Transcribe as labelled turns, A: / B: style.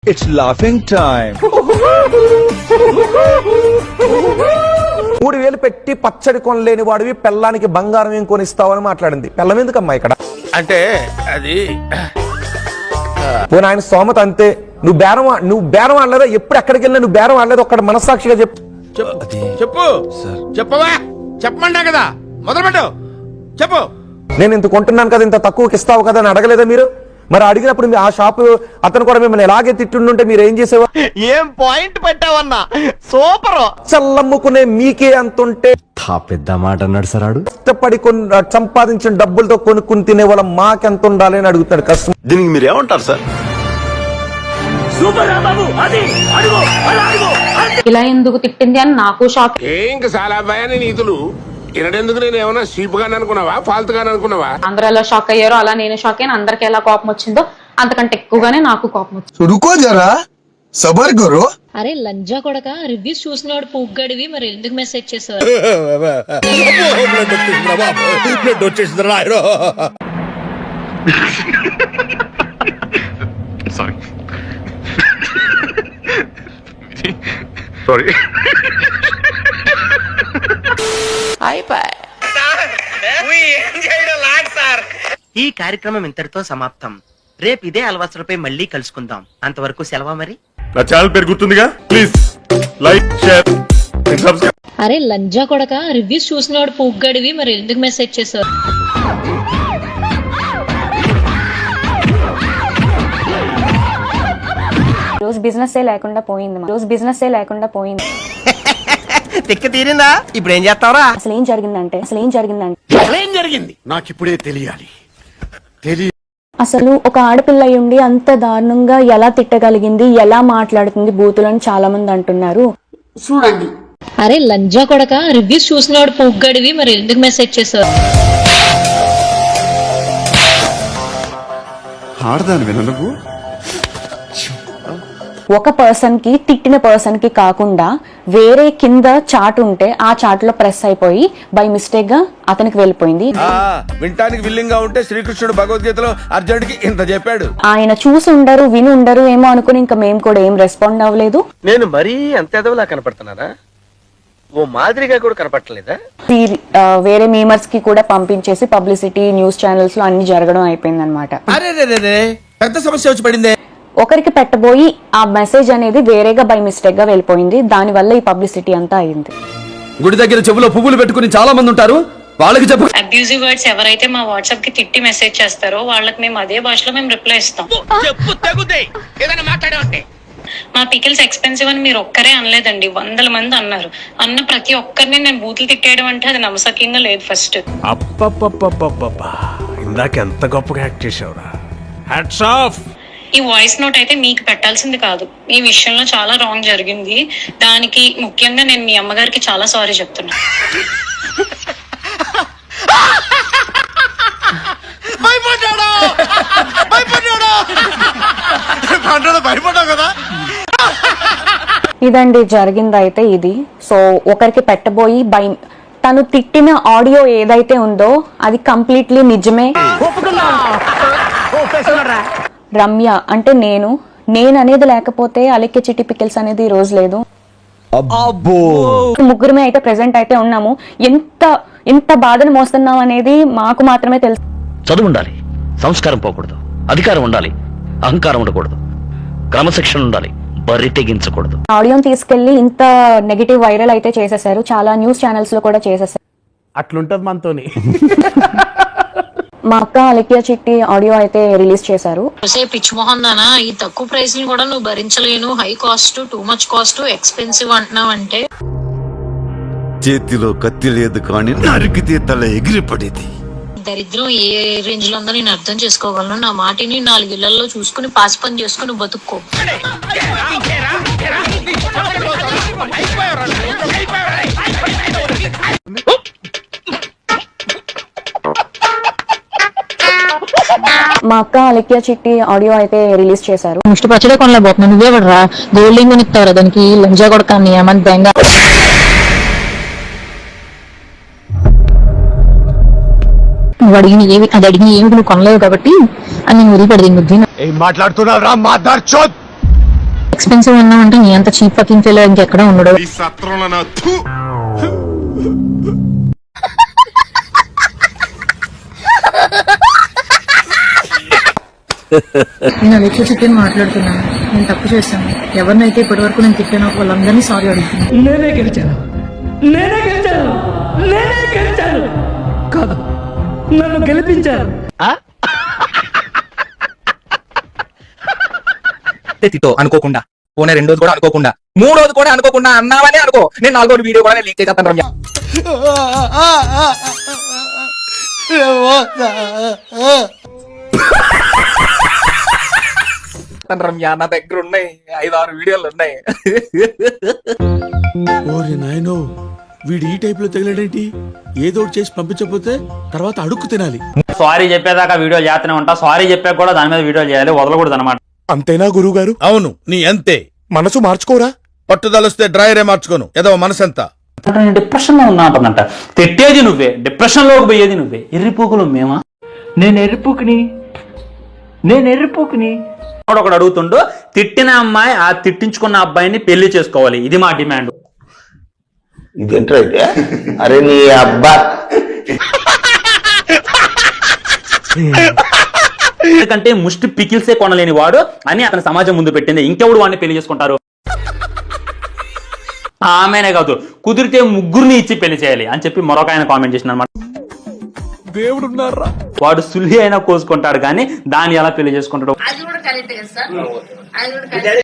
A: It's laughing time.
B: 3000 పెట్టి పచ్చడి కొనలేని వాడివి పెళ్ళానికి బంగారం ఏం కొనిస్తావని మాట్లాడింది. పెళ్ళం ఎందుకమ్మా ఇక్కడ
C: అంటే అది
B: పోనీ ఆయన స్తోమత అంతే. నువ్వు బేరం ఆడలేదా? ఎప్పుడు ఎక్కడికి వెళ్ళినా నువ్వు బేరం ఆడలేదు. ఒక్కడ మనస్సాక్షిగా చెప్పు.
C: చెప్పు చెప్పవా, చెప్పమంటా కదా, మొదలుపెట్టు చెప్పు.
B: నేను ఇంత కొంటున్నాను కదా, ఇంత తక్కువకి ఇస్తావు కదా అని అడగలేదా మీరు? మరి అడిగినప్పుడు ఆ షాపు అతను కూడా మిమ్మల్ని ఎలాగే తిట్టుంటే మీరు ఏం చేసేవా?
D: ఏం పాయింట్ పెట్టావన్నా, సూపర్.
B: చల్లమ్ముకునే మీకే అంతుంటే
E: పెద్ద మాట అన్నాడు సార్. ఆడు
B: కష్టపడి సంపాదించిన డబ్బులతో కొనుక్కుని తినే వాళ్ళ మాకెంత ఉండాలి అని అడుగుతాడు కష్టం.
F: దీనికి మీరు ఏమంటారు సార్?
G: ఇలా ఎందుకు తిట్టింది అని నాకు షాక్.
C: ఇంక చాలా భయాన్ని నీతులు ఇనడెందుకు? నేను ఏమన్నా చీప్ గాని అనుకున్నావా, ఫాల్తు గాని అనుకున్నావా?
G: అందరూ ఎలా షాక్ అయ్యారో అలా నేను షాక్ అయ్యాను. అందరికి ఎలా కోపం వచ్చిందో అంతకంటే ఎక్కువగానే నాకు కోపం వచ్చింది.
H: రుకో జరా, సబర్ కరో.
I: అరే లంజా కొడక, రివ్యూస్ చూసినవాడు పుగ్గడివి, మరి ఎందుకు మెసేజ్ చేసావు?
C: సారీ.
D: ఈ కార్యక్రమం ఇంతటితో సమాప్తం. రేపు ఇదే అలవాసులపై మళ్ళీ కలుసుకుందాం. అంతవరకు సెలవా మరి.
F: నా ఛానల్ పేరు గుర్తుందిగా, ప్లీజ్ లైక్, షేర్, సబ్స్క్రైబ్.
I: అరే లంజా కొడక, రివ్యూస్ చూసినవాడు పుగ్గడివి, మరి ఎందుకు మెసేజ్ చేసావు?
G: రోజు బిజినెస్ లేకుండా పోయింది.
D: తిక్క తీరిందా? ఇప్పుడు ఏం చేస్తావరా?
G: అసలు ఏం జరిగిందంటే
C: ఏం జరిగింది నాకు ఇప్పుడే తెలియాలి.
G: అసలు ఒక ఆడపిల్ల ఉండి అంత దారుణంగా ఎలా తిట్టగలిగింది, ఎలా మాట్లాడుతుంది బూతులని చాలా మంది అంటున్నారు.
I: అరే లంజా కొడక, రివ్యూస్ చూసినవాడు పుగ్గడివి, మరి ఎందుకు మెసేజ్ చేసావు?
F: ఆడదాని విన నువ్వు.
G: ఒక పర్సన్ కి తిట్టిన పర్సన్ కి కాకుండా వేరే కింద చాట్ ఉంటే ఆ చాట్ లో ప్రెస్ అయిపోయి బై మిస్టేక్ గా అతనికి వెళ్ళిపోయింది.
C: వింటానికి విల్లింగ్ గా ఉంటే శ్రీకృష్ణుడు భగవద్గీతలో అర్జునుడికి ఇంత చెప్పాడు.
G: ఆయన చూసి ఉండరు, విని ఉండరు ఏమో అనుకుని ఇంకా మేము కూడా ఏం రెస్పాండ్ అవ్వలేదు.
D: నేను మరీ అంత ఎదవలా కనపడుతున్నారా? ఓ మాదిరిగా కూడా కనపడలేదా?
G: వేరే మీమర్స్ కి కూడా పంపించేసి పబ్లిసిటీ న్యూస్ ఛానల్స్ లో అన్ని జరగడం అయిపోయింది అనమాట.
C: పెద్ద సమస్య వచ్చి పడిందే.
G: ఒకరికి పెట్టబోయి ఆ మెసేజ్ అనేది వేరేగా బై మిస్టేక్ గా వెళ్ళిపోయింది. దాని వల్ల ఈ పబ్లిసిటీ అంతా అయింది.
E: గుడి దగ్గర చెవులో పువ్వులు పెట్టుకుని చాలా మంది ఉంటారు, వాళ్ళకి చెప్పు.
I: అబ్యూజివ్ వర్డ్స్ ఎవరైతే మా వాట్సాప్ కి తిట్టి మెసేజ్ చేస్తారో వాళ్ళకి మేము అదే భాషలో మేము రిప్లై ఇస్తాం. మా పికిల్స్ ఎక్స్పెన్సివ్ అని మీరు ఒక్కరే అనలేదండి, 100 మంది అన్నారు. అన్న ప్రతి ఒక్కరిని నేను బూతులు తిట్టేయడం అంటే అది నమ్మసక్యంగా లేదు. ఫస్ట్
C: ఇందాక ఎంత గొప్పగా యాక్ట్ చేసావురా, హ్యాట్స్ ఆఫ్.
I: ఈ వాయిస్ నోట్ అయితే మీకు పెట్టాల్సింది కాదు. ఈ విషయంలో చాలా రాంగ్ జరిగింది. దానికి ముఖ్యంగా నేను మీ అమ్మగారికి చాలా సారీ చెప్తున్నా.
G: ఇదండి జరిగింది అయితే ఇది. సో ఒకరికి పెట్టబోయి తను తిట్టిన ఆడియో ఏదైతే ఉందో అది కంప్లీట్లీ నిజమే. రమ్య అంటే నేను అనేది లేకపోతే అలెక్కే చిట్టి పికిల్స్ అనేది ఈ రోజు లేదు. ముగ్గురమే అయితే ప్రెసెంట్ అయితే ఉన్నాము. ఎంత బాధను మోస్తున్నాం అనేది మాకు మాత్రమే తెలుసు.
J: చదువు ఉండాలి, సంస్కారం పోకూడదు, అధికారం ఉండాలి, అహంకారం ఉండకూడదు, క్రమశిక్షణ ఉండాలి, బరి తెగించకూడదు.
G: ఆడియోని తీసుకెళ్లి ఇంత నెగిటివ్ వైరల్ అయితే చేసేసారు. చాలా న్యూస్ ఛానల్స్ లో కూడా చేసేసారు.
C: అట్లుంటది మనతోని.
G: మా అక్క అలెక్కియా చిట్టి ఆడియో అయితే రిలీజ్ చేశారు.
I: పిచ్ మోహన్ దానా, ఈ తక్కువ ప్రైస్ ని కూడా నువ్వు భరించలేను, high cost, too much cost, expensive అంటున్నావు అంటే.
F: చేతిలో కత్తి లేదు కానీ నరికితే తల ఎగిరిపడేది.
I: దరిద్రం ఏ రేంజ్ లో ఉందో నేను అర్థం చేసుకోగలను. నా మాటిని 4 ఇళ్లలో చూసుకుని పాస్ పని చేసుకుని బతుక్కో.
G: మా అక్క అలెక్కియా చిట్టి ఆడియో అయితే రిలీజ్ చేశారు.
I: ముష్టి పచ్చడే కొనలేకపోతున్నాను, నువ్వే పడరా గోల్డింగ్ కొనిస్తావురా దానికి, లంజా కొడకాన్ని ఏమని బెంగా. నువ్వు అడిగిన ఏమి నువ్వు కొనలేవు కాబట్టి అని వదిలిపెడది.
C: ఏం మాట్లాడుతున్నావు రా మాదార్ చోద్?
I: ఎక్స్పెన్సివ్ అన్నామంటే నీ అంత చీప్ ఫకింగ్ ఫీల్ ఇంకెక్కడ ఉండడు.
F: ఈ సత్రంలో నా థు.
I: నేను అది ఎక్కువ చెప్పి మాట్లాడుతున్నాను. నేను తప్పు చేశాను. ఎవరినైతే ఇప్పటి వరకు నేను తిట్టానో వాళ్ళందరినీ సారీ అడుగుతున్నాను.
E: నేనే గెలిచాను కాదు, నన్ను గెలిపించారు.
B: తిట్టో అనుకోకుండా, పోనీ రెండోది కూడా అనుకోకుండా, మూడోది కూడా అనుకోకుండా అన్నావనే అనుకో, నేను నాలుగోది వీడియో కూడా లీక్ చేసేస్తాను రమ్య. రమ్య నా దగ్గర ఉన్నాయి 5-6 వీడియోలు ఉన్నాయి.
A: ఓరి నాయనో, వీడు ఈ టైప్ లో తగిలేడేంటి? ఏదో ఒకటి చేసి పంపించకపోతే తర్వాత అడుక్కు తినాలి.
K: సారీ చెప్పేదాకా వీడియో చేస్తూనే ఉంటా. సారీ చెప్పాక కూడా దాని మీద వీడియో చేయాలి, వదలకూడదు అనమాట.
A: అంతేనా గురువు గారు?
F: అవును, నీ అంతే.
A: మనసు మార్చుకోరా?
F: పట్టుదలొస్తే డ్రైయరే మార్చుకోను, ఏదో మనసంతా.
K: డిప్రెషన్ లో ఉన్నా అంటుందంట. తిట్టేది నువ్వే, డిప్రెషన్ లోకి పోయేది నువ్వే. ఎర్రిపోకులు మేమా? నేను ఎర్రిపోకుని ఒకడు అడుగుతుండు, తిట్టిన అమ్మాయి ఆ తిట్టించుకున్న అబ్బాయిని పెళ్లి చేసుకోవాలి, ఇది మా డిమాండ్.
J: ఇదేంటైతే అరే నీ అబ్బా
K: ఎందుకంటే ముష్టి పికిల్సే కొనలేని వాడు అని అతని సమాజం ముందు పెట్టింది. ఇంకెవడు వాడిని పెళ్లి చేసుకుంటారు? ఆమెనే కాదు, కుదిరితే ముగ్గురిని ఇచ్చి పెళ్లి చేయాలి అని చెప్పి మరొక ఆయన కామెంట్ చేసిన అనమాట.
A: దేవుడున్నారా?
K: వాడు సుల్లి అయినా కోసుకుంటాడు కానీ దాన్ని ఎలా పెళ్లి చేసుకుంటాడు?